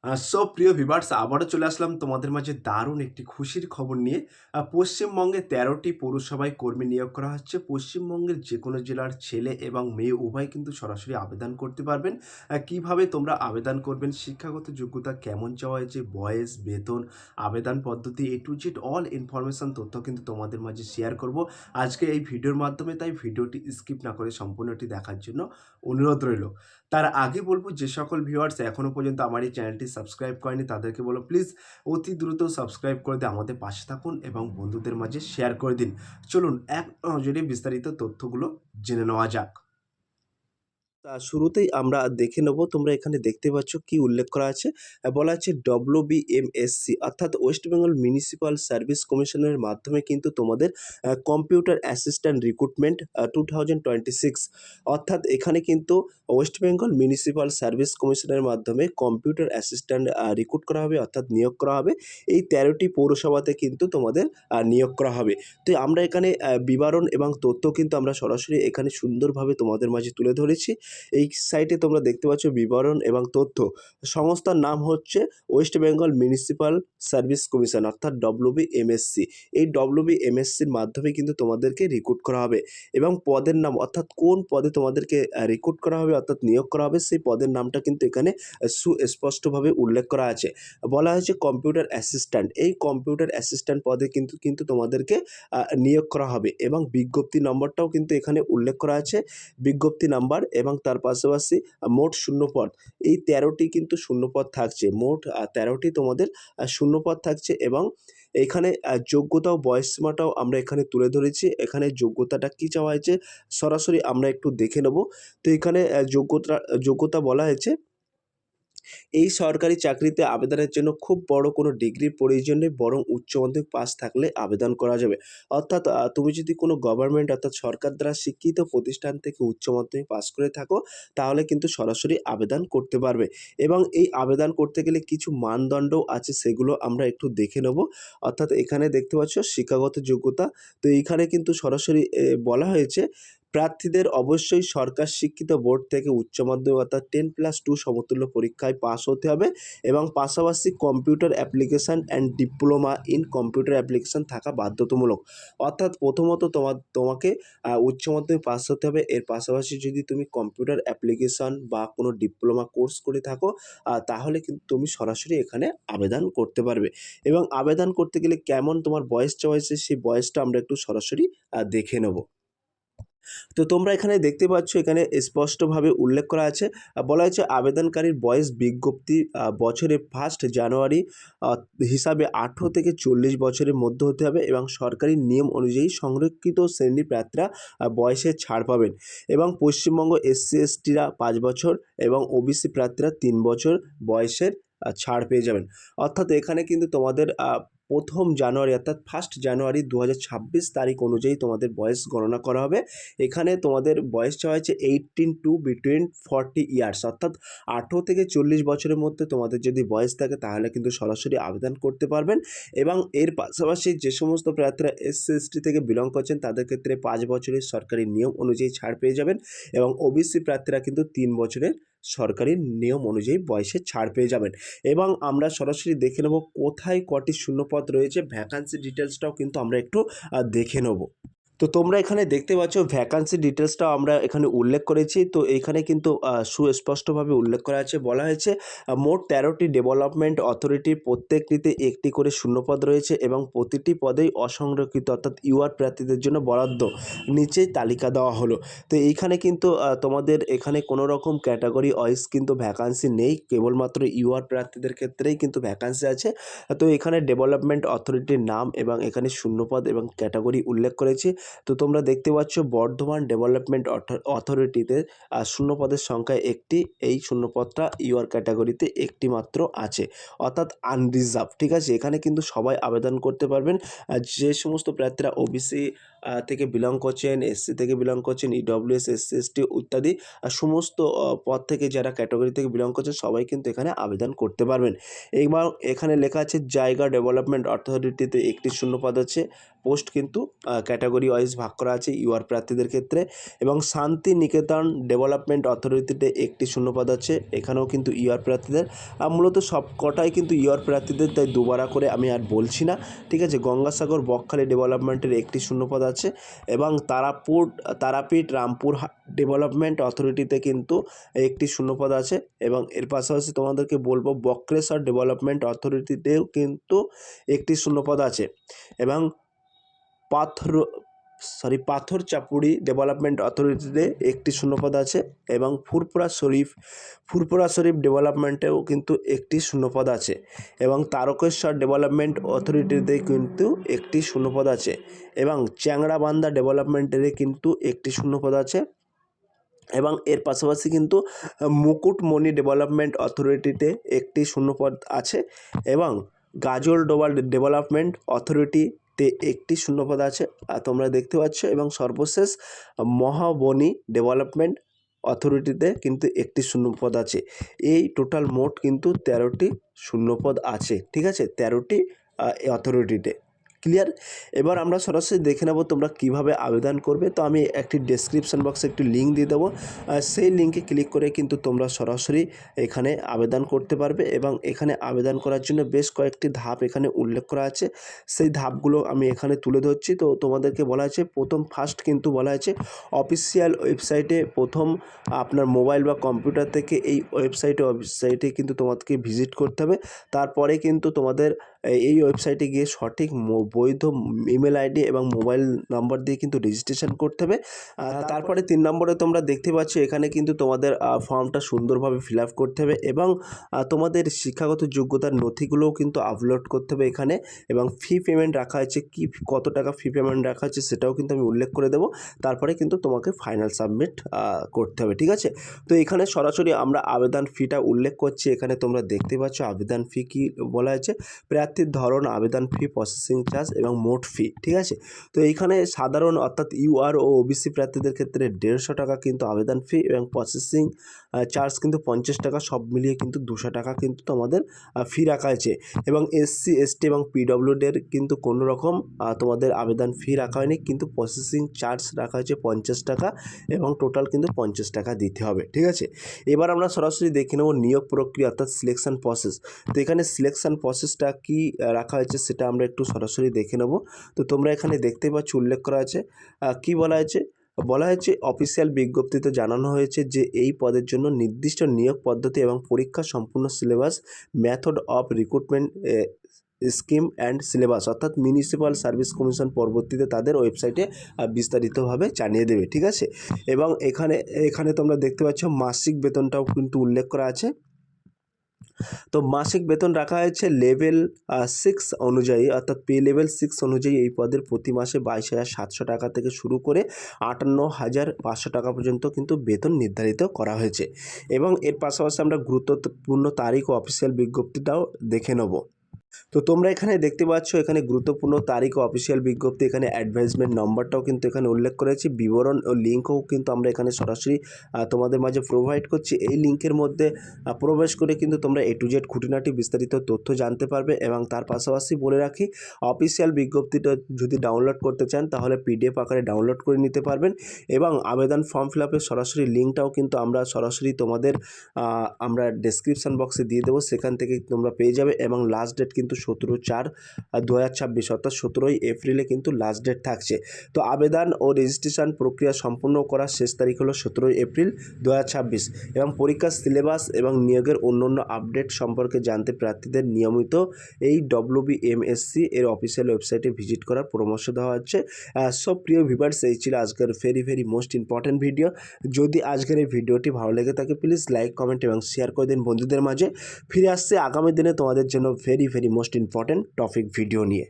So প্রিয় viewers আবারও চলে আসলাম তোমাদের মাঝে দারুণ একটি খুশির খবর নিয়ে। পশ্চিমবঙ্গে ১৩টি পৌরসভায় কর্মী নিয়োগ করা হচ্ছে। পশ্চিমবঙ্গের যেকোনো জেলার ছেলে এবং মেয়ে উভয় কিন্তু সরাসরি আবেদন করতে পারবেন। কিভাবে তোমরা আবেদন করবেন, শিক্ষাগত যোগ্যতা কেমন চাওয়া হয়েছে, বয়স, বেতন, আবেদন পদ্ধতি A to Z all information তথ্য কিন্তু তোমাদের মাঝে শেয়ার করব আজকে এই ভিডিওর মাধ্যমে। তাই ভিডিওটি স্কিপ না করে সম্পূর্ণটি দেখার জন্য অনুরোধ রইল। তার আগে বলব যে সকল ভিউয়ার্স এখনও পর্যন্ত আমার এই চ্যানেলটি সাবস্ক্রাইব করেনি তাদেরকে বলো প্লিজ অতি দ্রুত সাবস্ক্রাইব করে দিয়ে আমাদের পাশে থাকুন এবং বন্ধুদের মাঝে শেয়ার করে দিন। চলুন এক নজরে বিস্তারিত তথ্যগুলো জেনে নেওয়া যাক। শুরুতেই আমরা দেখে নেব, তোমরা এখানে দেখতে পাচ্ছ কি উল্লেখ করা আছে। বলা আছে WBMSC অর্থাৎ ওয়েস্ট বেঙ্গল মিউনিসিপাল সার্ভিস কমিশনের মাধ্যমে কিন্তু তোমাদের কম্পিউটার অ্যাসিস্ট্যান্ট রিক্রুটমেন্ট 2026 অর্থাৎ এখানে কিন্তু ওয়েস্ট বেঙ্গল মিউনিসিপাল সার্ভিস কমিশনের মাধ্যমে কম্পিউটার অ্যাসিস্ট্যান্ট রিক্রুট করা হবে অর্থাৎ নিয়োগ করা হবে। এই 13টি পৌরসভাতে কিন্তু তোমাদের নিয়োগ করা হবে। তো আমরা এখানে বিবরণ এবং তথ্য কিন্তু আমরা সরাসরি এখানে সুন্দরভাবে তোমাদের মাঝে তুলে ধরেছি। এই সাইটে তোমরা দেখতে পাচ্ছ বিবরণ এবং তথ্য। সংস্থার নাম হচ্ছে West Bengal municipal service commission অর্থাৎ WBMSC। এই WBMSCর মাধ্যমে কিন্তু তোমাদেরকে রিক্রুট করা হবে এবং পদের নাম অর্থাৎ কোন পদে তোমাদেরকে রিক্রুট করা হবে অর্থাৎ নিয়োগ করা হবে সেই পদের নামটা কিন্তু এখানে সুস্পষ্টভাবে উল্লেখ করা আছে। বলা হয়েছে কম্পিউটার অ্যাসিস্ট্যান্ট। এই কম্পিউটার অ্যাসিস্ট্যান্ট পদে কিন্তু তোমাদেরকে নিয়োগ করা হবে এবং বিজ্ঞপ্তি নম্বরটাও কিন্তু এখানে উল্লেখ করা আছে। বিজ্ঞপ্তি নাম্বার এবং তার পাশাপাশি মোট শূন্যপদ, এই 13টি কিন্তু শূন্যপদ থাকছে। মোট 13টি তোমাদের শূন্যপদ থাকছে এবং এখানে যোগ্যতা ও বয়সসীমাটাও আমরা এখানে তুলে ধরেছি। এখানে যোগ্যতাটা কী চাওয়া হয়েছে সরাসরি আমরা একটু দেখে নেব। তো এখানে যোগ্যতা বলা হয়েছে এই সরকারি চাকরিতে আবেদনের জন্য খুব বড় কোনো ডিগ্রির প্রয়োজন নেই, বরং উচ্চ মাধ্যমিক পাস থাকলে আবেদন করা যাবে। অর্থাৎ তুমি যদি কোনো গভর্নমেন্ট অর্থাৎ সরকার দ্বারা স্বীকৃত প্রতিষ্ঠান থেকে উচ্চ মাধ্যমিক পাস করে থাকো তাহলে কিন্তু সরাসরি আবেদন করতে পারবে এবং এই আবেদন করতে গেলে কিছু মানদণ্ডও আছে, সেগুলো আমরা একটু দেখে নেব। অর্থাৎ এখানে দেখতে পাচ্ছ শিক্ষাগত যোগ্যতা। তো এইখানে কিন্তু সরাসরি বলা হয়েছে প্রার্থীদের অবশ্যই সরকার স্বীকৃত বোর্ড থেকে উচ্চ মাধ্যমিক অর্থাৎ 10+2 সমতুল্য পরীক্ষায় পাস হতে হবে এবং পাশাপাশি computer application and diploma in computer application থাকা বাধ্যতামূলক। অর্থাৎ প্রথমত তোমাকে উচ্চ মাধ্যমিক পাস হতে হবে। এর পাশাপাশি যদি তুমি কম্পিউটার অ্যাপ্লিকেশান বা কোনো ডিপ্লোমা কোর্স করে থাকো তাহলে কিন্তু তুমি সরাসরি এখানে আবেদন করতে পারবে এবং আবেদন করতে গেলে কেমন তোমার বয়স চাওয়া হয়েছে সেই বয়সটা আমরা একটু সরাসরি দেখে নেব। তো তোমরা এখানে দেখতে পাচ্ছ এখানে স্পষ্টভাবে উল্লেখ করা আছে। বলা হয়েছে আবেদনকারীর বয়স বিজ্ঞপ্তি বছরে 1 জানুয়ারি হিসাবে 18 থেকে 40 বছরের মধ্যে হতে হবে এবং সরকারি নিয়ম অনুযায়ী সংরক্ষিত শ্রেণীর প্রার্থীরা বয়সে ছাড় পাবেন এবং পশ্চিমবঙ্গ SC/STরা 5 বছর এবং OBC প্রার্থীরা 3 বছর বয়সের ছাড় পেয়ে যাবেন। অর্থাৎ এখানে কিন্তু তোমাদের 1 জানুয়ারি অর্থাৎ 1 জানুয়ারি 2026 তারিখ অনুযায়ী তোমাদের বয়স গণনা করা হবে। এখানে তোমাদের বয়স চাওয়া হয়েছে 18 টু বিটুইন 40 ইয়ার্স অর্থাৎ 18 থেকে 40 বছরের মধ্যে তোমাদের যদি বয়স থাকে তাহলে কিন্তু সরাসরি আবেদন করতে পারবেন এবং এর পাশাপাশি যে সমস্ত প্রার্থীরা SC/ST থেকে বিলং করছেন তাদের ক্ষেত্রে 5 বছরের সরকারি নিয়ম অনুযায়ী ছাড় পেয়ে যাবেন এবং OBC প্রার্থীরা কিন্তু 3 বছরের সরকারি নিয়ম অনুযায়ী বয়সে ছাড় পেয়ে যাবেন এবং আমরা সরাসরি দেখে নেব কোথায় কটি শূন্যপদ রয়েছে। ভ্যাকান্সি ডিটেলসটাও কিন্তু আমরা একটু দেখে নেব। তো তোমরা এখানে দেখতে পাচ্ছ ভ্যাকান্সি ডিটেলসটাও আমরা এখানে উল্লেখ করেছি। তো এখানে কিন্তু সুস্পষ্টভাবে উল্লেখ করা আছে। বলা হয়েছে মোট 13টি ডেভেলপমেন্ট অথরিটির প্রত্যেকটিতে একটি করে শূন্যপদ রয়েছে এবং প্রতিটি পদেই অসংরক্ষিত অর্থাৎ UR প্রার্থীদের জন্য বরাদ্দ নিচেই তালিকা দেওয়া হলো। তো এইখানে কিন্তু তোমাদের এখানে কোনো রকম ক্যাটাগরি ওয়াইজ কিন্তু ভ্যাকান্সি নেই, কেবলমাত্র UR প্রার্থীদের ক্ষেত্রেই কিন্তু ভ্যাকান্সি আছে। তো এখানে ডেভেলপমেন্ট অথরিটির নাম এবং এখানে শূন্যপদ এবং ক্যাটাগরি উল্লেখ করেছি। তো তোমরা দেখতে পাচ্ছ বর্ধমান ডেভেলপমেন্ট অথরিটিতে শূন্যপদের সংখ্যা একটি। এই শূন্যপদটা UR ক্যাটাগরিতে একটি মাত্র আছে অর্থাৎ আনরিজার্ভ। ঠিক আছে, এখানে কিন্তু সবাই আবেদন করতে পারবেন। যে সমস্ত প্রার্থীরা OBC থেকে বিলং করছেন, এসসি থেকে বিলং করছেন, ইডব্লিউএস, এসসি, এসটি ইত্যাদি সমস্ত পদ থেকে যারা ক্যাটাগরি থেকে বিলং করছেন সবাই কিন্তু এখানে আবেদন করতে পারবেন। এইবার এখানে লেখা আছে জায়গা ডেভেলপমেন্ট অথরিটিতে একটি শূন্যপদ আছে। পোস্ট কিন্তু ক্যাটাগরি ওয়াইজ ভাগ করা আছে ইউআর প্রার্থীদের ক্ষেত্রে। এবং শান্তি নিকেতন ডেভেলপমেন্ট অথরিটিতে একটি শূন্যপদ আছে, এখানেও কিন্তু ইউআর প্রার্থীদের। মূলত সব কটাই কিন্তু ইউআর প্রার্থীদের, তাই দুবারা করে আমি আর বলছি না, ঠিক আছে। গঙ্গাসাগর বকখালি ডেভেলপমেন্টের একটি শূন্যপদ আছে এবং তারাপীঠ রামপুর ডেভেলপমেন্ট অথরিটিতে কিন্তু একটি শূন্যপদ আছে। এবং এর পাশাপাশি তোমাদেরকে বলবো বক্রেশ্বর ডেভেলপমেন্ট অথরিটিতেও কিন্তু একটি শূন্যপদ আছে। এবং পাথরচাপুড়ি ডেভেলপমেন্ট অথরিটিতে একটি শূন্যপদ আছে। এবং ফুরফুরা শরীফ ডেভেলপমেন্টেও কিন্তু একটি শূন্যপদ আছে। এবং তারকেশ্বর ডেভেলপমেন্ট অথরিটিতে কিন্তু একটি শূন্যপদ আছে। এবং চ্যাংড়াবান্ধা ডেভেলপমেন্টের কিন্তু একটি শূন্যপদ আছে। এবং এর পাশাপাশি কিন্তু মুকুটমণি ডেভেলপমেন্ট অথরিটিতে একটি শূন্যপদ আছে। এবং গাজলডোবা ডেভেলপমেন্ট অথরিটিতে একটি শূন্যপদ আছে, তোমরা দেখতে পাচ্ছ। এবং সর্বশেষ মহাবনী ডেভেলপমেন্ট অথরিটিতে কিন্তু একটি শূন্যপদ আছে। এই টোটাল মোট কিন্তু 13টি শূন্যপদ আছে, ঠিক আছে, 13টি অথরিটিতে। ক্লিয়ার? এবার আমরা সরাসরি দেখে নেব তোমরা কিভাবে আবেদন করবে। তো আমি একটি ডেসক্রিপশন বক্সে একটি লিঙ্ক দিয়ে দেবো, সেই লিঙ্কে ক্লিক করে কিন্তু তোমরা সরাসরি এখানে আবেদন করতে পারবে। এবং এখানে আবেদন করার জন্য বেশ কয়েকটি ধাপ এখানে উল্লেখ করা আছে, সেই ধাপগুলো আমি এখানে তুলে ধরছি। তো তোমাদেরকে বলা আছে ফার্স্ট কিন্তু বলা আছে অফিসিয়াল ওয়েবসাইটে প্রথম আপনার মোবাইল বা কম্পিউটার থেকে এই ওয়েবসাইটে কিন্তু তোমাদেরকে ভিজিট করতে হবে। তারপরে কিন্তু তোমাদের এই ওয়েবসাইটে গিয়ে সঠিক বৈধ ইমেল আইডি এবং মোবাইল নাম্বার দিয়ে কিন্তু রেজিস্ট্রেশন করতে হবে। তারপরে 3 নম্বরে তোমরা দেখতে পাচ্ছ এখানে কিন্তু তোমাদের ফর্মটা সুন্দরভাবে ফিল আপ করতে হবে। এবং তোমাদের শিক্ষাগত যোগ্যতার নথিগুলোও কিন্তু আপলোড করতে হবে এখানে। এবং ফি পেমেন্ট রাখা আছে, কত টাকা ফি পেমেন্ট রাখা আছে সেটাও কিন্তু আমি উল্লেখ করে দেবো। তারপরে কিন্তু তোমাকে ফাইনাল সাবমিট করতে হবে, ঠিক আছে। তো এখানে সরাসরি আমরা আবেদন ফিটা উল্লেখ করছি। এখানে তোমরা দেখতে পাচ্ছ আবেদন ফি কি বলা আছে, প্রার্থীর ধরন, আবেদন ফি, প্রসেসিং চার্জ এবং মোট ফি, ঠিক আছে। তো এইখানে সাধারণ অর্থাৎ ইউআর ও ওবিসি প্রার্থীদের ক্ষেত্রে 150 টাকা কিন্তু আবেদন ফি এবং প্রসেসিং চার্জ কিন্তু 50 টাকা, সব মিলিয়ে কিন্তু 200 টাকা কিন্তু তোমাদের ফি রাখা আছে। এবং এসসি, এসটি এবং পিডব্লিউডির কিন্তু কোনো রকম তোমাদের আবেদন ফি রাখা হয়নি, কিন্তু প্রসেসিং চার্জ রাখা হয়েছে 50 টাকা এবং টোটাল কিন্তু 50 টাকা দিতে হবে, ঠিক আছে। এবার আমরা সরাসরি দেখে নেব নিয়োগ প্রক্রিয়া অর্থাৎ সিলেকশন প্রসেস। তো এখানে সিলেকশন প্রসেসটা কি রাখা হয়েছে সেটা আমরা একটু সরাসরি দেখে নেব। তো তোমরা এখানে দেখতে পাচ্ছ উল্লেখ করা আছে, কি বলা হয়েছে অফিসিয়াল বিজ্ঞপ্তিতে জানানো হয়েছে যে এই পদের জন্য নির্দিষ্ট নিয়োগ পদ্ধতি এবং পরীক্ষা সম্পূর্ণ syllabus, method of recruitment, scheme and syllabus অর্থাৎ মিউনিসিপ্যাল সার্ভিস কমিশন পরবর্তীতে তাদের ওয়েবসাইটে বিস্তারিতভাবে জানিয়ে দেবে, ঠিক আছে। এবং এখানে তোমরা দেখতে পাচ্ছ মাসিক বেতনটাও কিন্তু উল্লেখ করা আছে। তো মাসিক বেতন রাখা হয়েছে লেভেল 6 অনুযায়ী, অর্থাৎ পে লেভেল 6 অনুযায়ী এই পদের প্রতি মাসে 22,700 টাকা থেকে শুরু করে 58,500 টাকা পর্যন্ত কিন্তু বেতন নির্ধারিত করা হয়েছে। এবং এর পাশাপাশি আমরা গুরুত্বপূর্ণ তারিখ ও অফিসিয়াল বিজ্ঞপ্তিটাও দেখে নেব। তো তোমরা এখানে দেখতে পাচ্ছ এখানে গুরুত্বপূর্ণ তারিখ ও অফিসিয়াল বিজ্ঞপ্তি, এখানে অ্যাডভার্টাইজমেন্ট নম্বরটাও কিন্তু এখানে উল্লেখ করেছি, বিবরণ ও লিঙ্কও কিন্তু আমরা এখানে সরাসরি তোমাদের মাঝে প্রোভাইড করছি। এই লিঙ্কের মধ্যে প্রবেশ করে কিন্তু তোমরা A to Z খুঁটিনাটি বিস্তারিত তথ্য জানতে পারবে। এবং তার পাশাপাশি বলে রাখি অফিসিয়াল বিজ্ঞপ্তিটা যদি ডাউনলোড করতে চান তাহলে PDF আকারে ডাউনলোড করে নিতে পারবেন। এবং আবেদন ফর্ম ফিল আপের সরাসরি লিঙ্কটাও কিন্তু আমরা সরাসরি তোমাদের আমরা ডেসক্রিপশান বক্সে দিয়ে দেবো, সেখান থেকে তোমরা পেয়ে যাবে। এবং লাস্ট ডেট কিন্তু 17/4/2026 অর্থাৎ 17ই এপ্রিলে কিন্তু লাস্ট ডেট থাকছে। তো আবেদন ও রেজিস্ট্রেশন প্রক্রিয়া সম্পূর্ণ করার শেষ তারিখ হলো 17ই এপ্রিল 2026। এবং পরীক্ষার সিলেবাস এবং নিয়োগের অন্যান্য আপডেট সম্পর্কে জানতে প্রার্থীদের নিয়মিত এই WBMSC এর অফিসিয়াল ওয়েবসাইটে ভিজিট করার পরামর্শ দেওয়া হচ্ছে। সব প্রিয় ভিউয়ার্স, এই ছিল আজকের ভেরি মোস্ট ইম্পর্ট্যান্ট ভিডিও। যদি আজকের এই ভিডিওটি ভালো লেগে থাকে প্লিজ লাইক, কমেন্ট এবং শেয়ার করে দিন বন্ধুদের মাঝে। ফিরে আসছে আগামী দিনে তোমাদের জন্য very most important topic video নিয়ে।